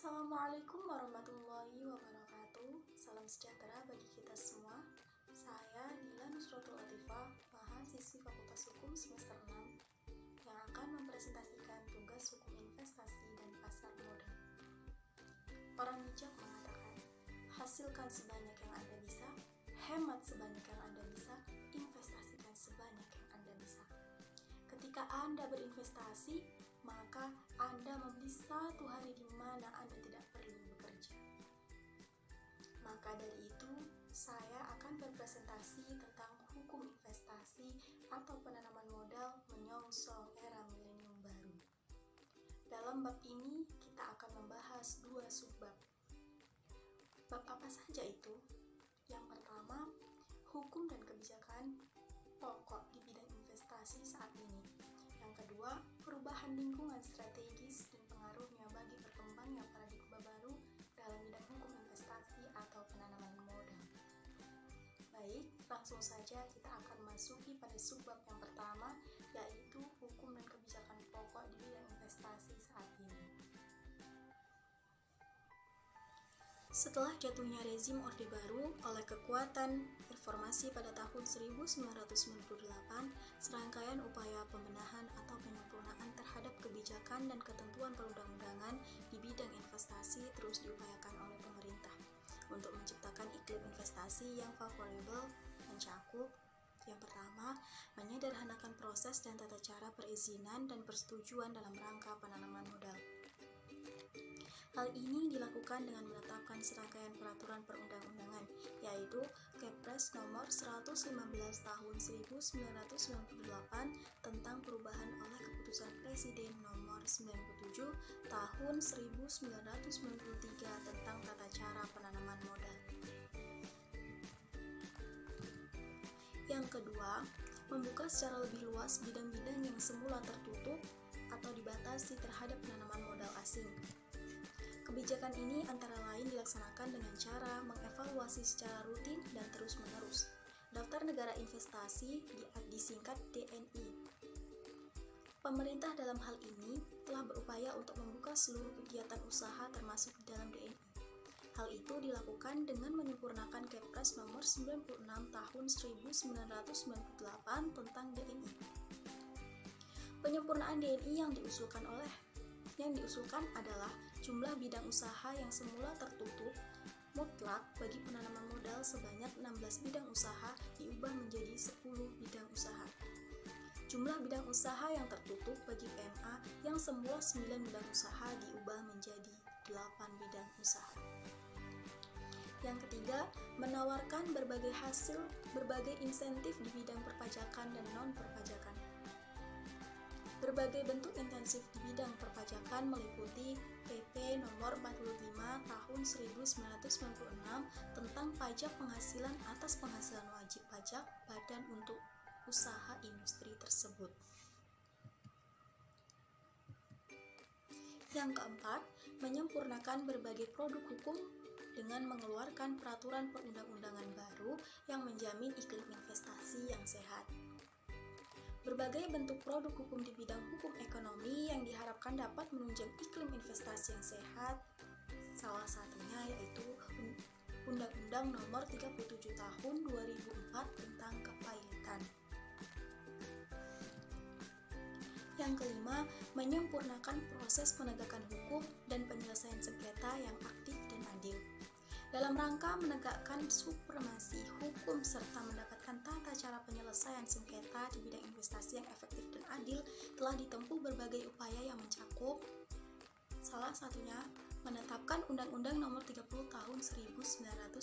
Assalamualaikum warahmatullahi wabarakatuh. Salam sejahtera bagi kita semua. Saya Dila Nusratul Latifah, mahasiswi Fakultas Hukum semester 6 yang akan mempresentasikan tugas hukum investasi dan pasar modal. Orang bijak mengatakan, hasilkan sebanyak yang Anda bisa, hemat sebanyak yang Anda bisa, investasikan sebanyak yang Anda bisa. Ketika Anda berinvestasi, maka Anda membeli satu hari di mana Anda tidak perlu bekerja. Maka dari itu, saya akan berpresentasi tentang hukum investasi atau penanaman modal menyongsong era milenium baru. Dalam bab ini, kita akan membahas dua subbab. Bab apa saja itu? Yang pertama, hukum dan kebijakan pokok di bidang investasi saat ini. Yang kedua, perubahan lingkungan strategis dan pengaruhnya bagi berkembangnya paradigma baru dalam bidang hukum investasi atau penanaman modal. Baik, langsung saja kita akan masuki pada subbab yang pertama, yaitu hukum dan kebijakan pokok di bidang investasi saat ini. Setelah jatuhnya rezim Orde Baru oleh kekuatan reformasi pada tahun 1998, serangkaian upaya pembenahan atau penyempurnaan terhadap kebijakan dan ketentuan perundang-undangan di bidang investasi terus diupayakan oleh pemerintah untuk menciptakan iklim investasi yang favorable, mencakup yang pertama, menyederhanakan proses dan tata cara perizinan dan persetujuan dalam rangka penanaman modal. Hal ini dilakukan dengan menetapkan serangkaian peraturan perundang-undangan, yaitu Kepres nomor 115 tahun 1998 tentang perubahan oleh Keputusan Presiden nomor 97 tahun 1993 tentang tata cara penanaman modal. Yang kedua, membuka secara lebih luas bidang-bidang yang semula tertutup atau dibatasi terhadap penanaman modal asing. Kebijakan ini antara lain dilaksanakan dengan cara mengevaluasi secara rutin dan terus-menerus Daftar Negara Investasi disingkat DNI. Pemerintah dalam hal ini telah berupaya untuk membuka seluruh kegiatan usaha termasuk di dalam DNI. Hal itu dilakukan dengan menyempurnakan Kepres nomor 96 tahun 1998 tentang DNI. Penyempurnaan DNI yang diusulkan adalah jumlah bidang usaha yang semula tertutup mutlak bagi penanaman modal sebanyak 16 bidang usaha diubah menjadi 10 bidang usaha. Jumlah bidang usaha yang tertutup bagi PMA yang semula 9 bidang usaha diubah menjadi 8 bidang usaha. Yang ketiga, menawarkan berbagai insentif di bidang perpajakan dan non-perpajakan. Berbagai bentuk intensif di bidang perpajakan meliputi PP nomor 45 tahun 1996 tentang pajak penghasilan atas penghasilan wajib pajak badan untuk usaha industri tersebut. Yang keempat, menyempurnakan berbagai produk hukum dengan mengeluarkan peraturan perundang-undangan baru yang menjamin iklim investasi yang sehat. Berbagai bentuk produk hukum di bidang hukum ekonomi yang diharapkan dapat menunjang iklim investasi yang sehat, salah satunya yaitu Undang-Undang Nomor 37 Tahun 2004 tentang kepailitan. Yang kelima, menyempurnakan proses penegakan hukum dan penyelesaian sengketa yang aktif dan adil. Dalam rangka menegakkan supremasi hukum serta mendapatkan tata cara penyelesaian sengketa di bidang investasi yang efektif dan adil, telah ditempuh berbagai upaya yang mencakup salah satunya menetapkan Undang-Undang Nomor 30 Tahun 1999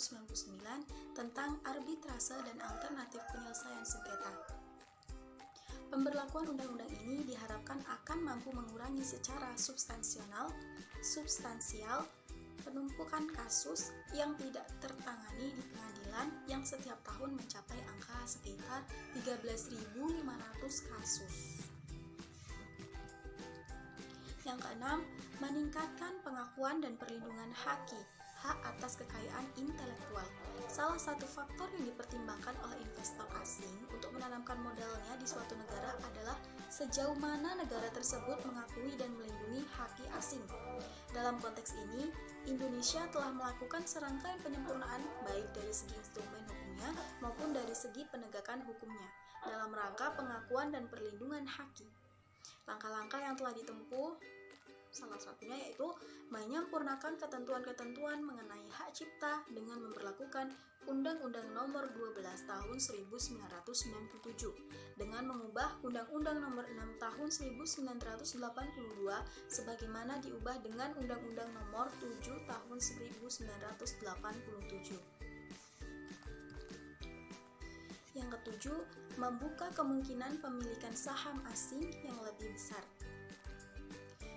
tentang arbitrase dan alternatif penyelesaian sengketa. Pemberlakuan undang-undang ini diharapkan akan mampu mengurangi secara substansial penumpukan kasus yang tidak tertangani di pengadilan yang setiap tahun mencapai angka sekitar 13.500 kasus. Yang keenam, meningkatkan pengakuan dan perlindungan hak atas kekayaan intelektual. Salah satu faktor yang dipertimbangkan oleh investor asing untuk menanamkan modalnya di suatu negara adalah sejauh mana negara tersebut mengakui dan melindungi hak haki asing. Dalam konteks ini, Indonesia telah melakukan serangkaian penyempurnaan baik dari segi instrumen hukumnya maupun dari segi penegakan hukumnya dalam rangka pengakuan dan perlindungan haki. Langkah-langkah yang telah ditempuh salah satunya yaitu menyempurnakan ketentuan-ketentuan mengenai hak cipta dengan memperlakukan Undang-Undang Nomor 12 Tahun 1997 dengan mengubah Undang-Undang Nomor 6 Tahun 1982 sebagaimana diubah dengan Undang-Undang Nomor 7 Tahun 1987. Yang ketujuh, membuka kemungkinan pemilikan saham asing yang lebih besar.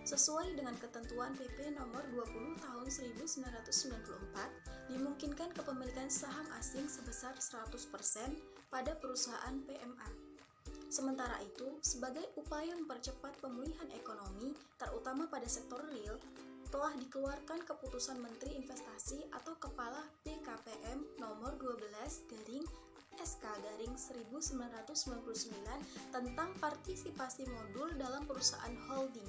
Sesuai dengan ketentuan PP nomor 20 tahun 1994, dimungkinkan kepemilikan saham asing sebesar 100% pada perusahaan PMA. Sementara itu, sebagai upaya mempercepat pemulihan ekonomi, terutama pada sektor real, telah dikeluarkan keputusan Menteri Investasi atau Kepala BKPM nomor 12/SK/1999 tentang partisipasi modul dalam perusahaan holding,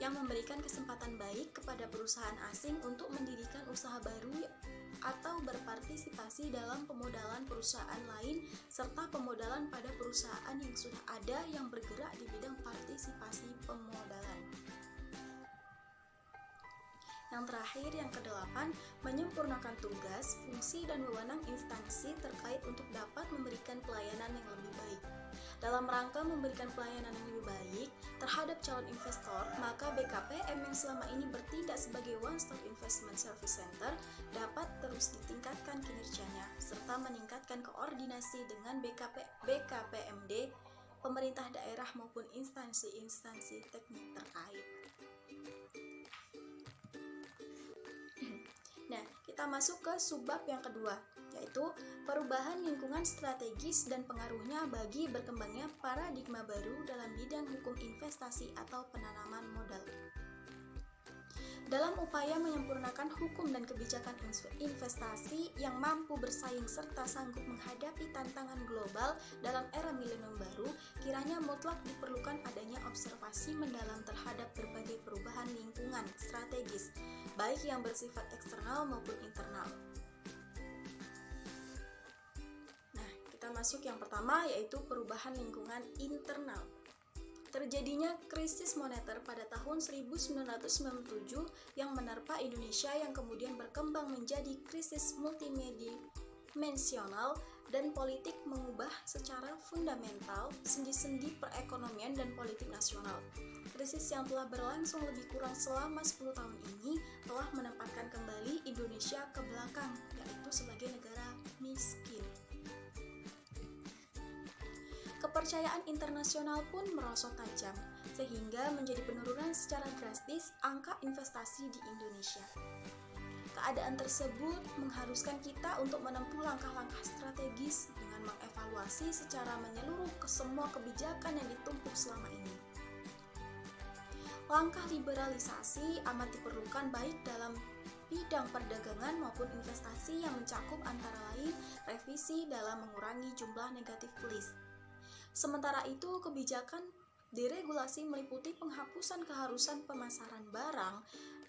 yang memberikan kesempatan baik kepada perusahaan asing untuk mendirikan usaha baru atau berpartisipasi dalam pemodalan perusahaan lain serta pemodalan pada perusahaan yang sudah ada yang bergerak di bidang partisipasi pemodalan. Yang terakhir, yang kedelapan, menyempurnakan tugas, fungsi, dan wewenang instansi terkait untuk dapat memberikan pelayanan yang lebih baik. Dalam rangka memberikan pelayanan yang lebih baik terhadap calon investor, maka BKPM yang selama ini bertindak sebagai one-stop investment service center dapat terus ditingkatkan kinerjanya, serta meningkatkan koordinasi dengan BKPMD, pemerintah daerah maupun instansi-instansi teknik terkait. Nah, kita masuk ke subbab yang kedua, yaitu perubahan lingkungan strategis dan pengaruhnya bagi berkembangnya paradigma baru dalam bidang hukum investasi atau penanaman modal. Dalam upaya menyempurnakan hukum dan kebijakan investasi yang mampu bersaing serta sanggup menghadapi tantangan global dalam era milenium baru, kiranya mutlak diperlukan adanya observasi mendalam terhadap berbagai perubahan lingkungan strategis, baik yang bersifat eksternal maupun internal. Nah, kita masuk yang pertama, yaitu perubahan lingkungan internal. Terjadinya krisis moneter pada tahun 1997 yang menerpa Indonesia yang kemudian berkembang menjadi krisis multidimensional dan politik mengubah secara fundamental sendi-sendi perekonomian dan politik nasional. Krisis yang telah berlangsung lebih kurang selama 10 tahun ini telah menempatkan kembali Indonesia ke belakang, yaitu sebagai negara miskin. Kepercayaan internasional pun merosot tajam, sehingga menjadi penurunan secara drastis angka investasi di Indonesia. Keadaan tersebut mengharuskan kita untuk menempuh langkah-langkah strategis dengan mengevaluasi secara menyeluruh ke semua kebijakan yang ditumpuk selama ini. Langkah liberalisasi amat diperlukan baik dalam bidang perdagangan maupun investasi yang mencakup antara lain revisi dalam mengurangi jumlah negatif list. Sementara itu, kebijakan deregulasi meliputi penghapusan keharusan pemasaran barang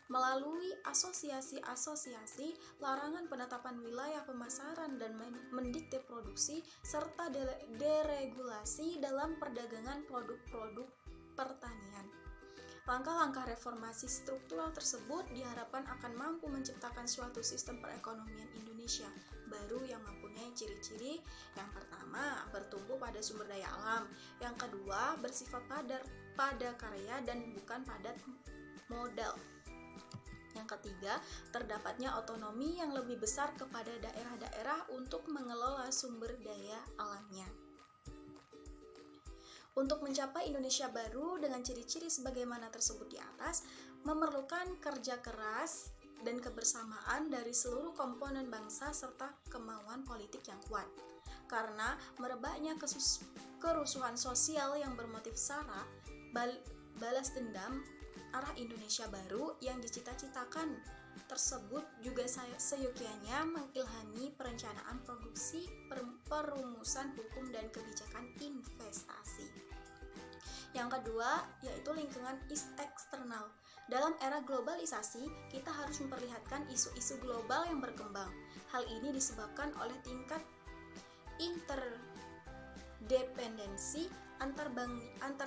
melalui asosiasi-asosiasi, larangan penetapan wilayah pemasaran dan mendikte produksi, serta deregulasi dalam perdagangan produk-produk pertanian. Langkah-langkah reformasi struktural tersebut diharapkan akan mampu menciptakan suatu sistem perekonomian Indonesia baru yang mempunyai ciri-ciri: yang pertama, bertumbuh pada sumber daya alam; yang kedua, bersifat pada karya dan bukan padat modal; yang ketiga, terdapatnya otonomi yang lebih besar kepada daerah-daerah untuk mengelola sumber daya alamnya. Untuk mencapai Indonesia baru dengan ciri-ciri sebagaimana tersebut di atas, memerlukan kerja keras dan kebersamaan dari seluruh komponen bangsa serta kemauan politik yang kuat. Karena merebaknya kerusuhan sosial yang bermotif sara, balas dendam, arah Indonesia baru yang dicita-citakan tersebut juga seyogyanya mengilhami perencanaan produksi, perumusan hukum dan kebijakan investasi. Yang kedua, yaitu lingkungan eksternal. Dalam era globalisasi, kita harus memperlihatkan isu-isu global yang berkembang. Hal ini disebabkan oleh tingkat interdependensi antar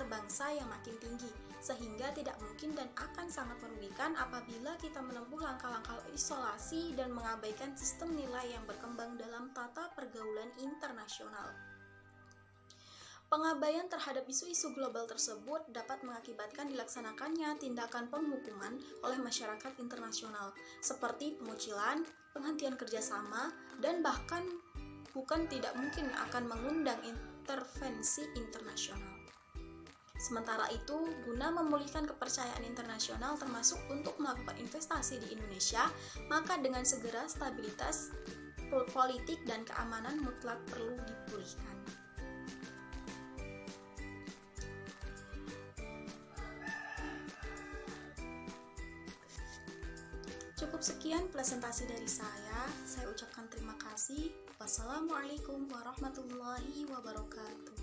bangsa yang makin tinggi, sehingga tidak mungkin dan akan sangat merugikan apabila kita menempuh langkah-langkah isolasi dan mengabaikan sistem nilai yang berkembang dalam tata pergaulan internasional. Pengabaian terhadap isu-isu global tersebut dapat mengakibatkan dilaksanakannya tindakan penghukuman oleh masyarakat internasional, seperti pengucilan, penghentian kerjasama, dan bahkan bukan tidak mungkin akan mengundang intervensi internasional. Sementara itu, guna memulihkan kepercayaan internasional termasuk untuk melakukan investasi di Indonesia, maka dengan segera stabilitas politik dan keamanan mutlak perlu dipulihkan. Cukup sekian presentasi dari saya ucapkan terima kasih. Wassalamualaikum warahmatullahi wabarakatuh.